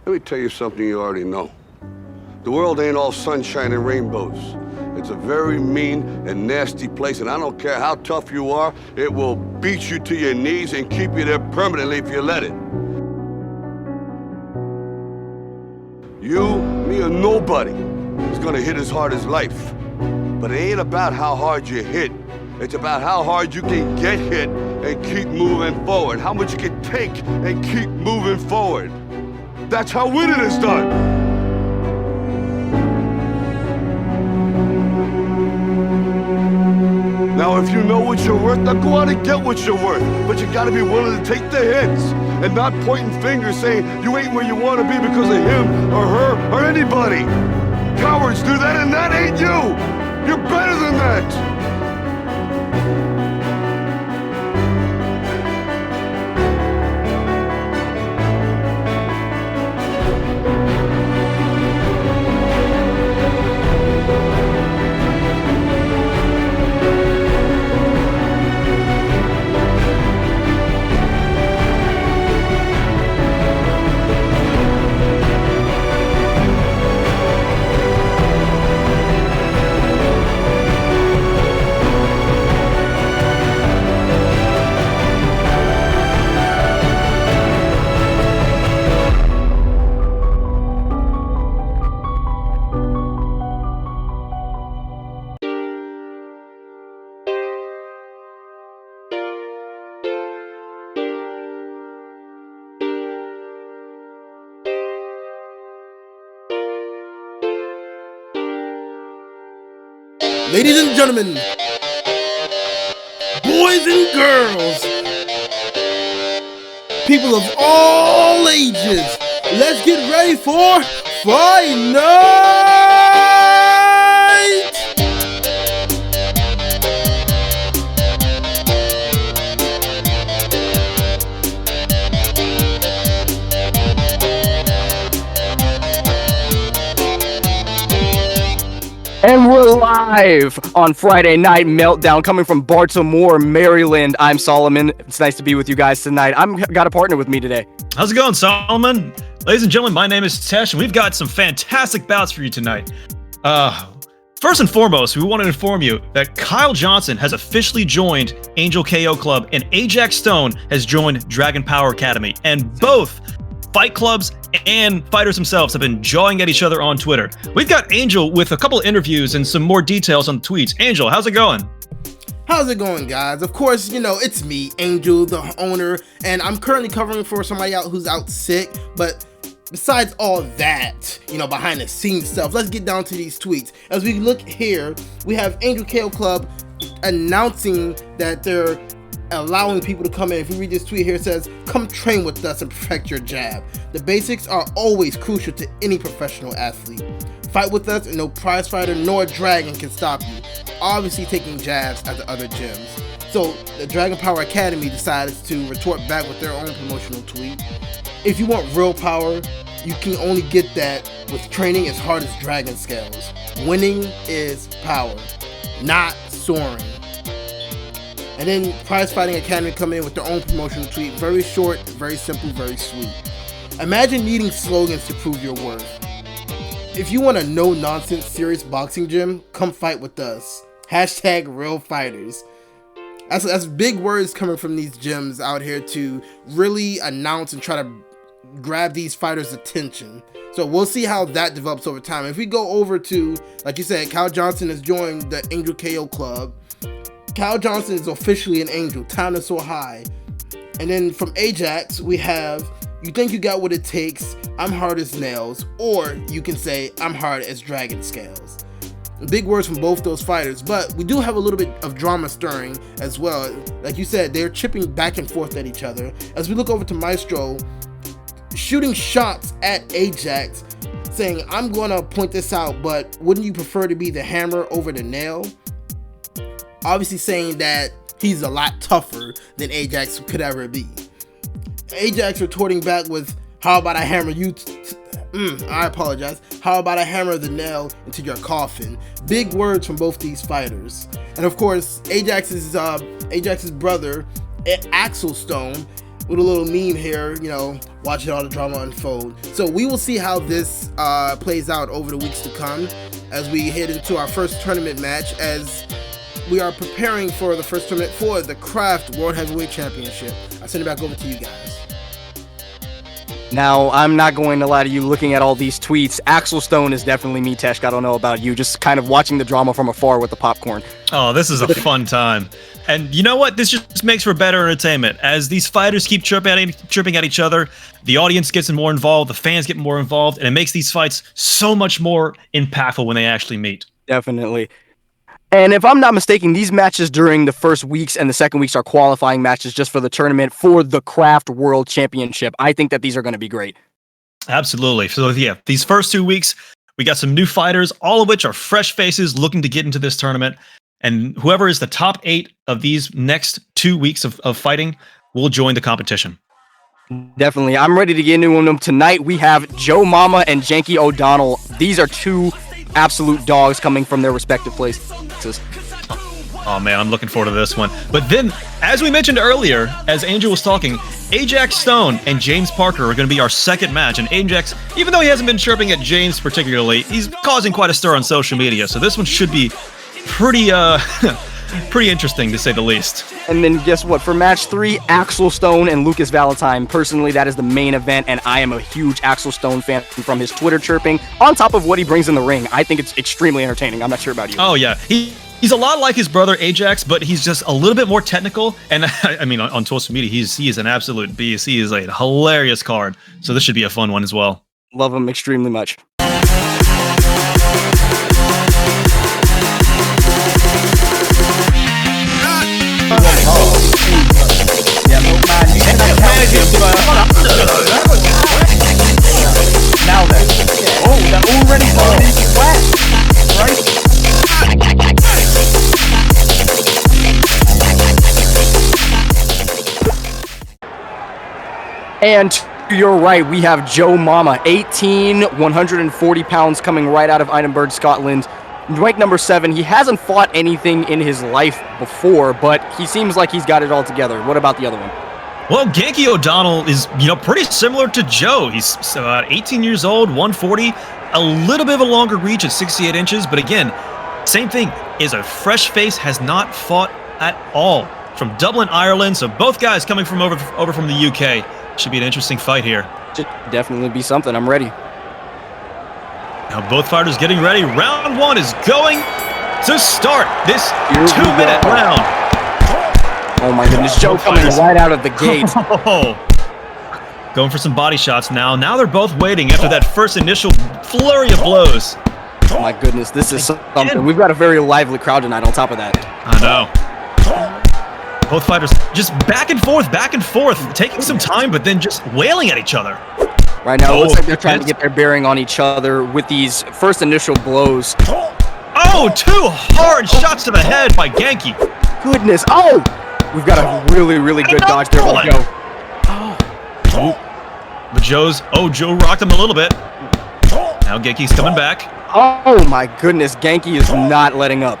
Let me tell you something you already know. The world ain't all sunshine and rainbows. It's a very mean and nasty place, and I don't care how tough you are, it will beat you to your knees and keep you there permanently if you let it. You, me, or nobody is gonna hit as hard as life. But it ain't about how hard you hit. It's about how hard you can get hit and keep moving forward. How much you can take and keep moving forward. That's how winning is done. Now, if you know what you're worth, now go out and get what you're worth. But you gotta be willing to take the hits and not pointing fingers saying you ain't where you wanna be because of him or her or anybody. Cowards do that, and that ain't you. You're better than that. Ladies and gentlemen, boys and girls, people of all ages, let's get ready for Fight Night! And we're live on Friday Night Meltdown, coming from Baltimore, Maryland. I'm Solomon. It's nice to be with you guys tonight. I've got a partner with me today. How's it going, Solomon? Ladies and gentlemen, my name is Tesh, and we've got some fantastic bouts for you tonight. First and foremost, we want to inform you that Kyle Johnson has officially joined Angel KO Club, and Ajax Stone has joined Dragon Power Academy, and both fight clubs and fighters themselves have been jawing at each other on Twitter. We've got Angel with a couple of interviews and some more details on the tweets. Angel, how's it going? How's it going, guys? Of course, you know, it's me, Angel, the owner, and I'm currently covering for somebody out who's out sick, but besides all that, you know, behind the scenes stuff, let's get down to these tweets. As we look here, we have Angel KO Club announcing that they're allowing people to come in. If you read this tweet here, it says, "Come train with us and perfect your jab. The basics are always crucial to any professional athlete. Fight with us and no prize fighter nor dragon can stop you." Obviously taking jabs at the other gyms. So the Dragon Power Academy decided to retort back with their own promotional tweet. "If you want real power, you can only get that with training as hard as dragon scales. Winning is power, not soaring." And then Prize Fighting Academy come in with their own promotional tweet. Very short, very simple, very sweet. "Imagine needing slogans to prove your worth. If you want a no-nonsense, serious boxing gym, come fight with us. Hashtag real fighters." That's big words coming from these gyms out here to really announce and try to grab these fighters' attention. So we'll see how that develops over time. If we go over to, like you said, Kyle Johnson has joined the Angel KO Club. Kyle Johnson is officially an angel. Time to soar high. And then from Ajax, we have, "You think you got what it takes? I'm hard as nails." Or you can say, "I'm hard as dragon scales." Big words from both those fighters, but we do have a little bit of drama stirring as well. Like you said, they're chipping back and forth at each other. As we look over to Maestro, shooting shots at Ajax, saying, "I'm gonna point this out, but wouldn't you prefer to be the hammer over the nail?" Obviously saying that he's a lot tougher than Ajax could ever be. Ajax retorting back with, "How about I hammer you I apologize. How about I hammer the nail into your coffin?" Big words from both these fighters. And of course, Ajax's brother, Axel Stone, with a little meme here, you know, watching all the drama unfold. So we will see how this plays out over the weeks to come as we head into our first tournament match, as we are preparing for the first tournament for the Craft World Heavyweight Championship. I'll send it back over to you guys. Now, I'm not going to lie to you, looking at all these tweets, Axel Stone is definitely me, Teshk. I don't know about you, just kind of watching the drama from afar with the popcorn. Oh, this is a fun time. And you know what? This just makes for better entertainment. As these fighters keep chirping at each other, the audience gets more involved, the fans get more involved, and it makes these fights so much more impactful when they actually meet. Definitely. And if I'm not mistaken, these matches during the first weeks and the second weeks are qualifying matches just for the tournament for the Craft World Championship. I think that these are going to be great. Absolutely. So yeah, these first 2 weeks, we got some new fighters, all of which are fresh faces looking to get into this tournament. And whoever is the top 8 of these next 2 weeks of fighting will join the competition. Definitely. I'm ready to get into them. Tonight, we have Joe Mama and Janky O'Donnell. These are two absolute dogs coming from their respective places. Oh man, I'm looking forward to this one. But then, as we mentioned earlier, as Angel was talking, Ajax Stone and James Parker are going to be our second match. And Ajax, even though he hasn't been chirping at James particularly, he's causing quite a stir on social media. So this one should be pretty pretty interesting, to say the least. And then guess what? For match 3, Axel Stone and Lucas Valentine. Personally, that is the main event, and I am a huge Axel Stone fan from his Twitter chirping, on top of what he brings in the ring. I think it's extremely entertaining. I'm not sure about you. Oh, yeah. He's a lot like his brother Ajax, but he's just a little bit more technical. And I mean, on social media, he is an absolute beast. He is a hilarious card. So this should be a fun one as well. Love him extremely much. Now then. Oh, that already started to flash, right? And to your right, we have Joe Mama, 18, 140 pounds, coming right out of Edinburgh, Scotland. Ranked number 7. He hasn't fought anything in his life before, but he seems like he's got it all together. What about the other one? Well, Genki O'Donnell is, pretty similar to Joe. He's about 18 years old, 140, a little bit of a longer reach at 68 inches, but again, same thing, is a fresh face, has not fought at all. From Dublin, Ireland, so both guys coming from over from the UK. Should be an interesting fight here. Should definitely be something. I'm ready. Now both fighters getting ready. Round 1 is going to start this 2-minute round. Oh my goodness, Joe coming right out of the gate. Going for some body shots now. Now they're both waiting after that first initial flurry of blows. Oh my goodness, this is something. We've got a very lively crowd tonight on top of that. I know. Both fighters just back and forth, taking some time, but then just wailing at each other. Right now, it looks like they're trying to get their bearing on each other with these first initial blows. Oh, 2 hard shots to the head by Genki. Goodness. Oh! We've got a really, really good dodge there by Joe. But Joe rocked him a little bit. Now Genki's coming back. Oh my goodness, Genki is not letting up.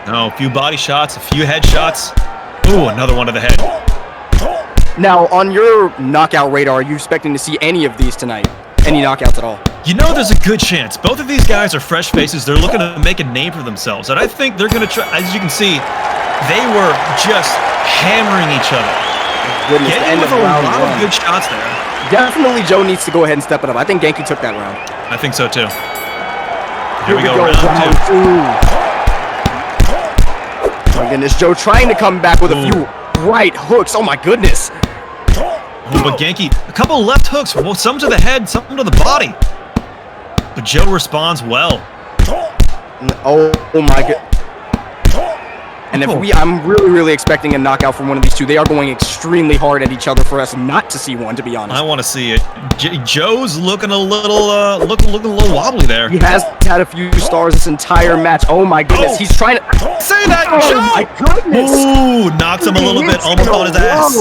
No, a few body shots, a few head shots. Ooh, another one to the head. Now, on your knockout radar, are you expecting to see any of these tonight? Any knockouts at all? There's a good chance. Both of these guys are fresh faces. They're looking to make a name for themselves. And I think they're going to try, as you can see, they were just hammering each other. Goodness, getting with a lot of good shots there. Definitely Joe needs to go ahead and step it up. I think Genki took that round. I think so too. Here we go, round 2. Oh my goodness, Joe trying to come back with a few right hooks. Oh my goodness. But Genki, a couple left hooks, some to the head, some to the body. But Joe responds well. Oh my god. And I'm really, really expecting a knockout from one of these two. They are going extremely hard at each other for us not to see one, to be honest. I want to see it. Joe's looking a little, looking a little wobbly there. He has had a few stars this entire match. Oh my goodness, he's trying to say that. Oh Joe! My goodness! Ooh, knocks him a little bit, almost on his ass.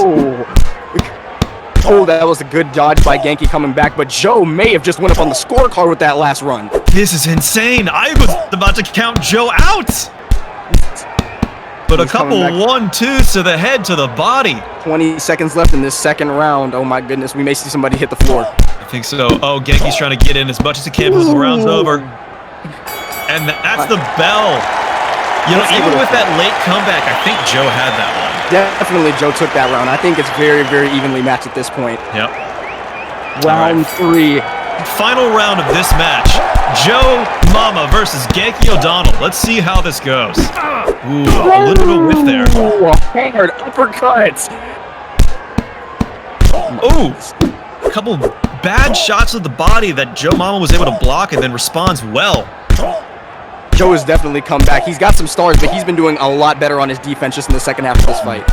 Oh, that was a good dodge by Genki coming back, but Joe may have just went up on the scorecard with that last run. This is insane. I was about to count Joe out. But a couple 1-2s to the head, to the body. 20 seconds left in this second round. Oh my goodness, we may see somebody hit the floor. I think so. Oh, Genki's trying to get in as much as he can before the round's over. And that's the bell. You know, even with that late comeback, I think Joe had that one. Definitely Joe took that round. I think it's very, very evenly matched at this point. Yep. Round 3. Final round of this match. Joe Mama versus Genki O'Donnell. Let's see how this goes. Ooh, a little bit of a whiff there. Ooh, hard uppercuts. Ooh, a couple bad shots of the body that Joe Mama was able to block and then responds well. Joe has definitely come back. He's got some stars, but he's been doing a lot better on his defense just in the second half of this fight.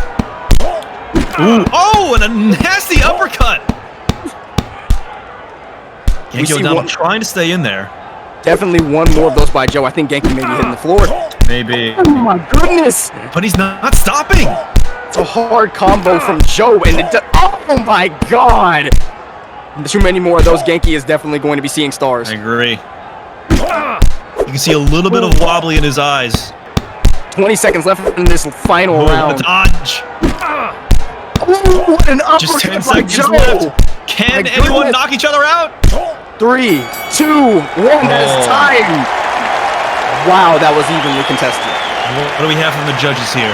Ooh, oh, and a nasty uppercut. Genki O'Donnell trying to stay in there. Definitely one more of those by Joe. I think Genki may be hitting the floor. Maybe. Oh my goodness! But he's not stopping. It's a hard combo from Joe, and oh my god! Too many more of those. Genki is definitely going to be seeing stars. I agree. You can see a little bit of wobbly in his eyes. 20 seconds left in this final round. The dodge. Oh, what an uppercut Just 10 by seconds Joe. left. Can anyone knock each other out? 3, 2, 1. That is time. Wow, that was evenly contested. What do we have from the judges here?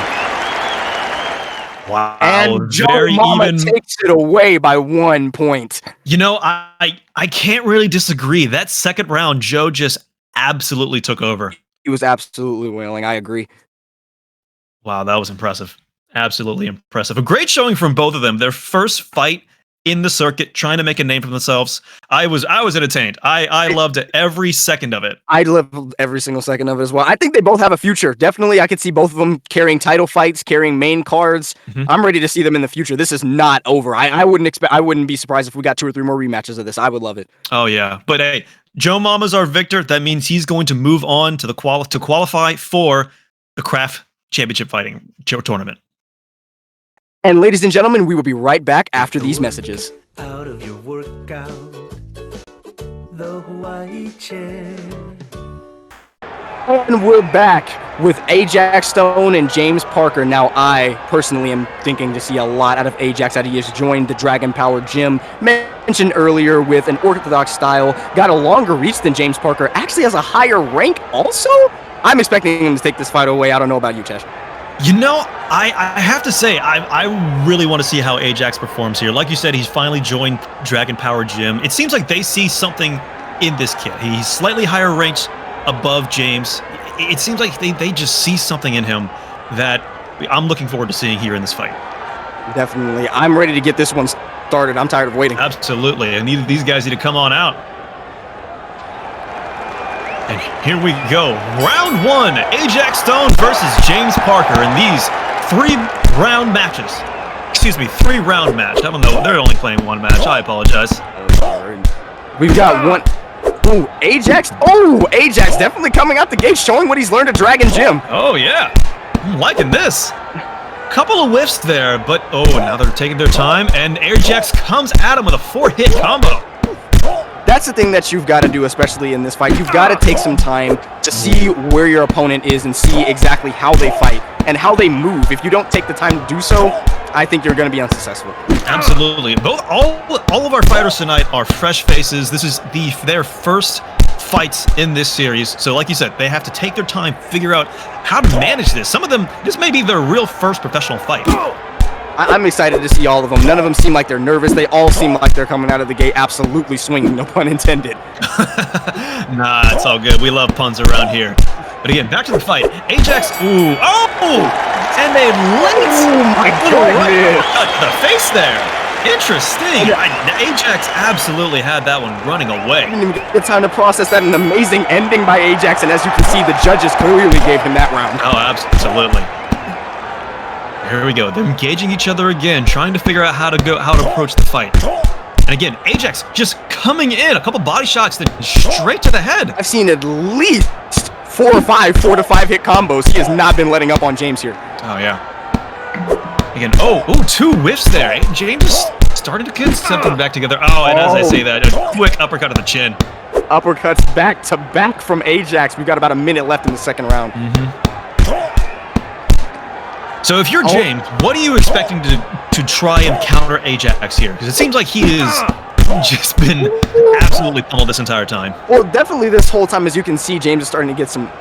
Wow, and Joe very Mama even. Takes it away by 1 point. You know, I can't really disagree. That second round, Joe just absolutely took over. He was absolutely wailing. I agree. Wow, that was impressive. Absolutely impressive. A great showing from both of them. Their first fight in the circuit, trying to make a name for themselves. I was entertained. I loved it, every second of it. I loved every single second of it as well. I think they both have a future. Definitely, I could see both of them carrying title fights, carrying main cards. I'm ready to see them in the future. This is not over. I wouldn't be surprised if we got 2 or 3 more rematches of this. I would love it. Oh yeah, but hey, Joe Mama's our victor. That means he's going to move on to the qualify for the Craft Championship Fighting Tournament. And ladies and gentlemen, we will be right back after these messages. Out of your workout, the Hawaii chair. And we're back with Ajax Stone and James Parker. Now, I personally am thinking to see a lot out of Ajax as he has joined the Dragon Power Gym. Mentioned earlier with an orthodox style, got a longer reach than James Parker, actually has a higher rank also. I'm expecting him to take this fight away. I don't know about you, Tesh. You know, I have to say, I really want to see how Ajax performs here. Like you said, he's finally joined Dragon Power Gym. It seems like they see something in this kid. He's slightly higher ranked above James. It seems like they just see something in him that I'm looking forward to seeing here in this fight. Definitely. I'm ready to get this one started. I'm tired of waiting. Absolutely. And these guys need to come on out. And here we go. Round 1, Ajax Stone versus James Parker in these 3-round matches. Excuse me, 3-round match. I don't know. They're only playing 1 match. I apologize. We've got one. Oh, Ajax. Oh, Ajax definitely coming out the gate, showing what he's learned at Dragon Gym. Oh, yeah. I'm liking this. Couple of whiffs there, but now they're taking their time. And Ajax comes at him with a 4-hit combo. That's the thing that you've got to do, especially in this fight. You've got to take some time to see where your opponent is and see exactly how they fight and how they move. If you don't take the time to do so, I think you're going to be unsuccessful. Absolutely. All of our fighters tonight are fresh faces. This is their first fights in this series. So like you said, they have to take their time, figure out how to manage this. Some of them, this may be their real first professional fight. I'm excited to see all of them. None of them seem like they're nervous. They all seem like they're coming out of the gate absolutely swinging, no pun intended. Nah, it's all good. We love puns around here. But again, back to the fight. Ajax, and they late. Oh my goodness. The face there. Interesting. Ajax absolutely had that one running away. Didn't even get time to process that. An amazing ending by Ajax, and as you can see, the judges clearly gave him that round. Oh, absolutely. Here we go. They're engaging each other again, trying to figure out how to approach the fight. And again, Ajax just coming in, a couple body shots that straight to the head. I've seen at least 4 to 5 hit combos. He has not been letting up on James here. Oh yeah. Again, 2 whiffs there. James is starting to get something back together. Oh, and as I say that, a quick uppercut to the chin. Uppercuts back to back from Ajax. We've got about a minute left in the second round. So if you're James, what are you expecting to try and counter Ajax here? Because it seems like he has just been absolutely pummeled this entire time. Well, definitely this whole time, as you can see, James is starting to get some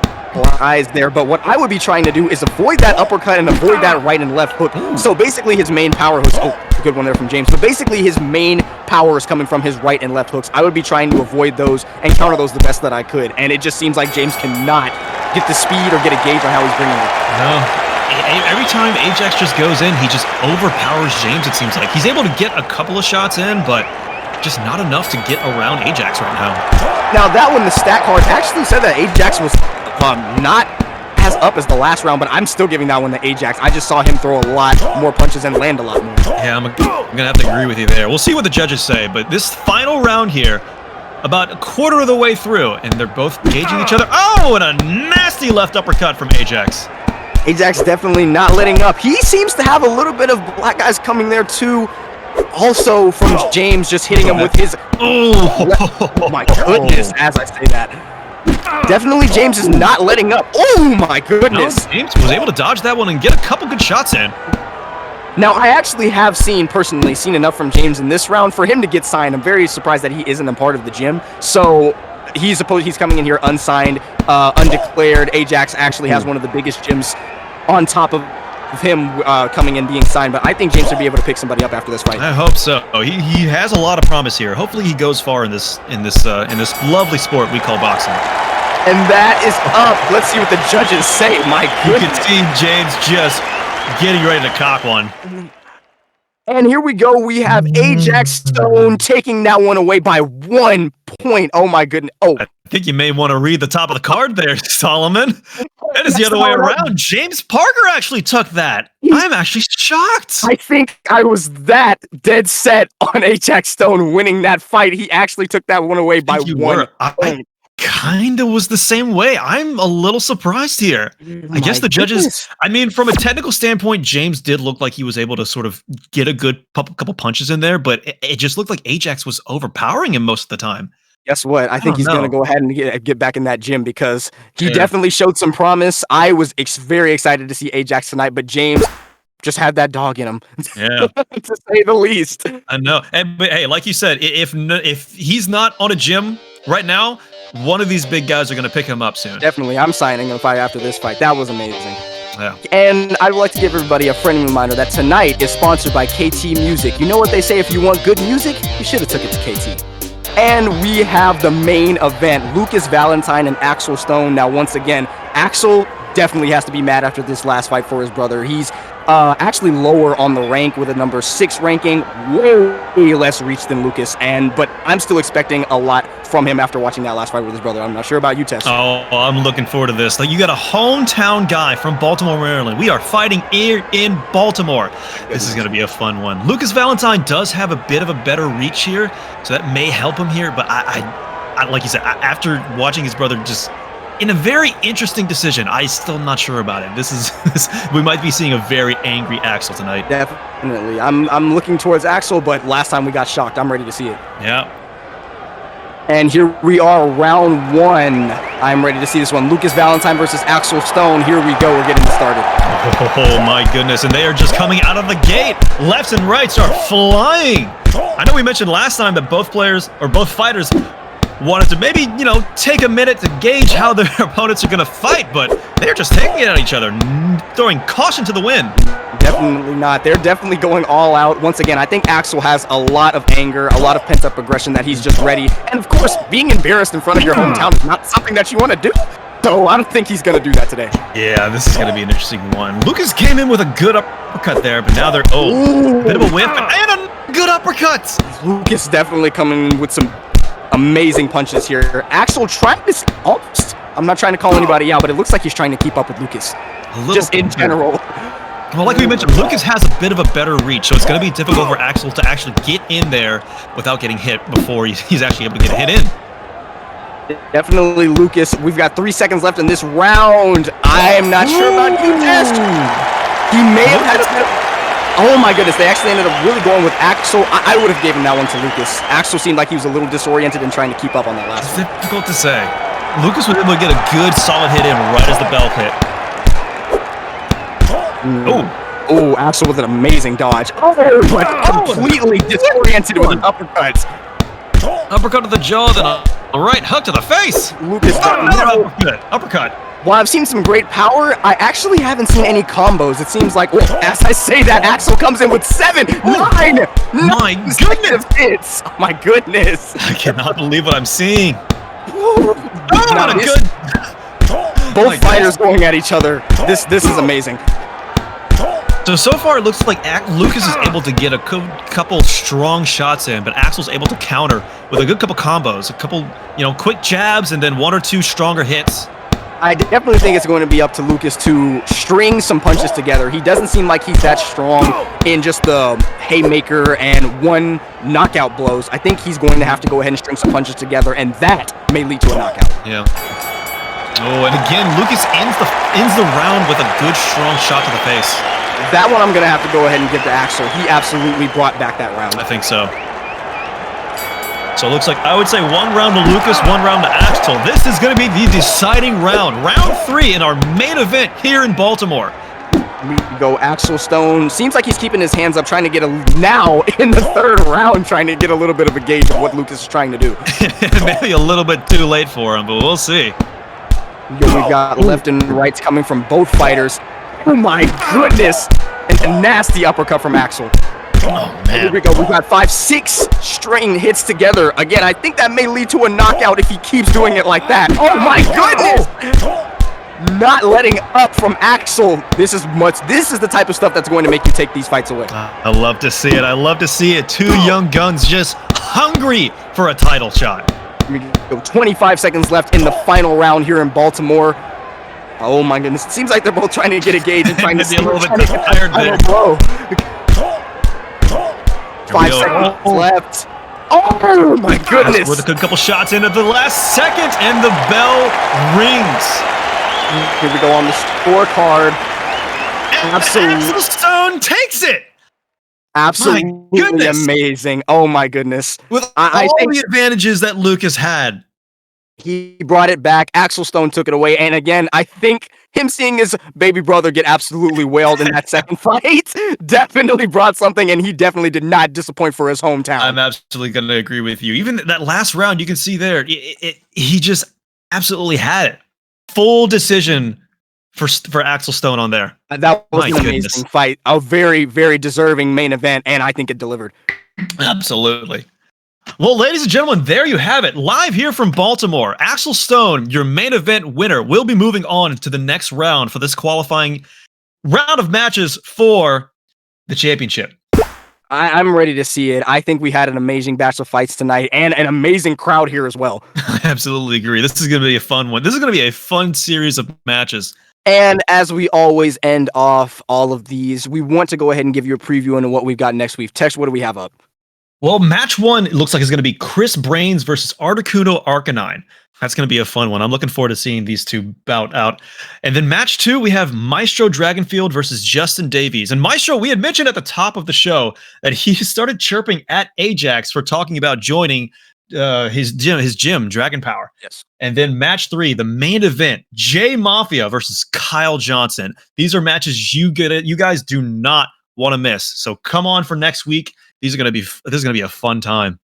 eyes there, but what I would be trying to do is avoid that uppercut and avoid that right and left hook. So basically his main power hooks, good one there from James. So basically his main power is coming from his right and left hooks. I would be trying to avoid those and counter those the best that I could, and it just seems like James cannot get the speed or get a gauge on how he's bringing it. No. Every time Ajax just goes in, he just overpowers James, it seems like. He's able to get a couple of shots in, but just not enough to get around Ajax right now. Now that one, the stat card actually said that Ajax was not as up as the last round, but I'm still giving that one to Ajax. I just saw him throw a lot more punches and land a lot more. Yeah, I'm gonna have to agree with you there. We'll see what the judges say, but this final round here, about a quarter of the way through, and they're both gauging each other. Oh, and a nasty left uppercut from Ajax. Ajax definitely not letting up. He seems to have a little bit of black guys coming there too. Also from James just hitting him with his... Oh my goodness, as I say that. Definitely James is not letting up. Oh my goodness. No, James was able to dodge that one and get a couple good shots in. Now, I actually have personally seen enough from James in this round for him to get signed. I'm very surprised that he isn't a part of the gym. So he's coming in here unsigned, undeclared. Ajax actually has one of the biggest gyms on top of him coming in being signed, but I think James should be able to pick somebody up after this fight. I hope so. He has a lot of promise here. Hopefully he goes far in this lovely sport we call boxing. And that is up. Let's see what the judges say. My goodness. You can see James just getting ready to cock one. And here we go. We have Ajax Stone taking that one away by 1 point. Oh my goodness. Oh, I think you may want to read the top of the card there, Solomon. That is the other way around. James Parker actually took that. I'm actually shocked. I think I was that dead set on Ajax Stone winning that fight. He actually took that one away by 1 point. Kind of was the same way. I'm a little surprised here. I guess the judges, I mean, from a technical standpoint, James did look like he was able to sort of get a good couple punches in there, but it just looked like Ajax was overpowering him most of the time. Guess what? I think he's going to go ahead and get back in that gym because he definitely showed some promise. I was very excited to see Ajax tonight, but James just had that dog in him. Yeah. To say the least. I know. But hey, like you said, if he's not on a gym right now, one of these big guys are going to pick him up soon. Definitely. I'm signing a fight after this fight. That was amazing. Yeah. And I would like to give everybody a friendly reminder that tonight is sponsored by KT Music. You know what they say, if you want good music, you should have took it to KT. And we have the main event, Lucas Valentine and Axel Stone. Now, once again, Axel definitely has to be mad after this last fight for his brother. He's actually lower on the rank with a number 6 ranking, way less reach than Lucas, but I'm still expecting a lot from him after watching that last fight with his brother. I'm not sure about you, Tess. Oh, I'm looking forward to this. Like, you got a hometown guy from Baltimore, Maryland. We are fighting here in Baltimore. This is going to be a fun one. Lucas Valentine does have a bit of a better reach here, so that may help him here, but I like you said, after watching his brother just in a very interesting decision, I'm still not sure about it. We might be seeing a very angry Axel tonight. Definitely. I'm looking towards Axel, but last time we got shocked. I'm ready to see it. Yeah. And here we are, round 1. I'm ready to see this one. Lucas Valentine versus Axel Stone. Here we go. We're getting started. Oh my goodness. And they are just coming out of the gate. Lefts and rights are flying. I know we mentioned last time that both fighters wanted to maybe, take a minute to gauge how their opponents are going to fight, but they're just taking it at each other, throwing caution to the wind. Definitely not. They're definitely going all out. Once again, I think Axel has a lot of anger, a lot of pent-up aggression that he's just ready. And of course, being embarrassed in front of your hometown is not something that you want to do. So I don't think he's going to do that today. Yeah, this is going to be an interesting one. Lucas came in with a good uppercut there, but now they're, a bit of a whiff and a good uppercut. Lucas definitely coming in with some amazing punches here. Axel trying to almost, I'm not trying to call anybody out, but it looks like he's trying to keep up with Lucas. Just in general. Well, like we mentioned, Lucas has a bit of a better reach, so it's going to be difficult for Axel to actually get in there without getting hit before he's actually able to get a hit in. Definitely Lucas. We've got 3 seconds left in this round. I'm not sure about you, Test. He may have had a bit of... Oh my goodness, they actually ended up really going with Axel. I would have given that one to Lucas. Axel seemed like he was a little disoriented and trying to keep up on that last one. It's difficult to say. Lucas was able to get a good solid hit in right as the bell hit. Oh, Axel with an amazing dodge. Oh, but completely disoriented with an uppercut. Uppercut to the jaw, then a right hook to the face. Lucas, Another uppercut. while I've seen some great power, I actually haven't seen any combos. It seems like, as I say that, Axel comes in with 7, 9 My goodness. hits. Oh my goodness. I cannot believe what I'm seeing. Now What a this- good. Both fighters going at each other. This is amazing. So far, it looks like Lucas is able to get a couple strong shots in, but Axel's able to counter with a good couple combos, a couple, quick jabs, and then 1 or 2 stronger hits. I definitely think it's going to be up to Lucas to string some punches together. He doesn't seem like he's that strong in just the haymaker and one knockout blows. I think he's going to have to go ahead and string some punches together, and that may lead to a knockout. Yeah. Oh, and again, Lucas ends the round with a good, strong shot to the face. That one I'm going to have to go ahead and give to Axel. He absolutely brought back that round. I think so. So it looks like, I would say 1 round to Lucas, 1 round to Axel. This is going to be the deciding round. Round 3 in our main event here in Baltimore. We go Axel Stone. Seems like he's keeping his hands up, trying to get now in the 3rd round, trying to get a little bit of a gauge of what Lucas is trying to do. Maybe a little bit too late for him, but we'll see. We've got left and rights coming from both fighters. Oh my goodness! And a nasty uppercut from Axel. Oh, Here man. we go. We've got 5, 6 string hits together. Again, I think that may lead to a knockout if he keeps doing it like that. Oh my goodness! Not letting up from Axel. This is the type of stuff that's going to make you take these fights away. I love to see it. I love to see it. 2 young guns just hungry for a title shot. We go 25 seconds left in the final round here in Baltimore. Oh my goodness. It seems like they're both trying to get a gauge and trying to Maybe see a little who's bit trying to get tired that there. final blow. we 5 go. seconds left. Oh my goodness. With a good couple shots in at the last second, and the bell rings. Here we go on the scorecard. Absolutely. Axel Stone takes it. Absolutely goodness. amazing. Oh my goodness. With I all think the advantages that Lucas had. he brought it back. Axel Stone took it away. And again, I think him seeing his baby brother get absolutely wailed in that second fight definitely brought something, and he definitely did not disappoint for his hometown. I'm absolutely going to agree with you. Even that last round, you can see there, he just absolutely had it. Full decision for Axel Stone on there. That was My an amazing goodness. fight. A very, very deserving main event, and I think it delivered. Absolutely. Well, ladies and gentlemen, there you have it. Live here from Baltimore. Axel Stone, your main event winner, will be moving on to the next round for this qualifying round of matches for the championship. I'm ready to see it. I think we had an amazing batch of fights tonight, and an amazing crowd here as well. I absolutely agree. This is going to be a fun one. This is going to be a fun series of matches. And as we always end off all of these, we want to go ahead and give you a preview into what we've got next week. Tex, what do we have up? Well, match 1, it looks like it's going to be Chris Brains versus Articuno Arcanine. That's going to be a fun one. I'm looking forward to seeing these two bout out. And then match 2, we have Maestro Dragonfield versus Justin Davies. And Maestro, we had mentioned at the top of the show that he started chirping at Ajax for talking about joining his gym, Dragon Power. Yes. And then match 3, the main event, J Mafia versus Kyle Johnson. These are matches you guys do not want to miss. So come on for next week. This is going to be a fun time.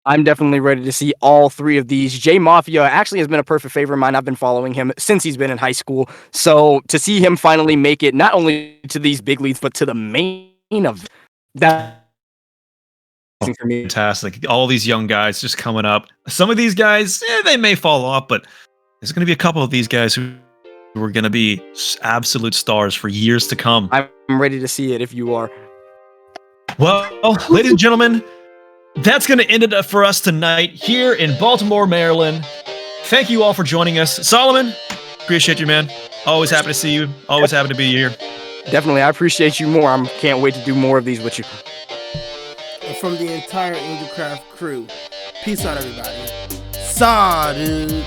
I'm definitely ready to see all 3 of these. J Mafia actually has been a perfect favorite of mine. I've been following him since he's been in high school. So to see him finally make it not only to these big leagues, but to the main of that for me. Fantastic. All these young guys just coming up. Some of these guys, they may fall off, but there's going to be a couple of these guys who are going to be absolute stars for years to come. I'm ready to see it if you are. Well, ladies and gentlemen, that's going to end it for us tonight here in Baltimore, Maryland. Thank you all for joining us. Solomon, appreciate you, man. Always happy to see you. Always happy to be here. Definitely, I appreciate you more. I can't wait to do more of these with you. And from the entire AngelCraft crew, peace out, everybody. Saw, dude.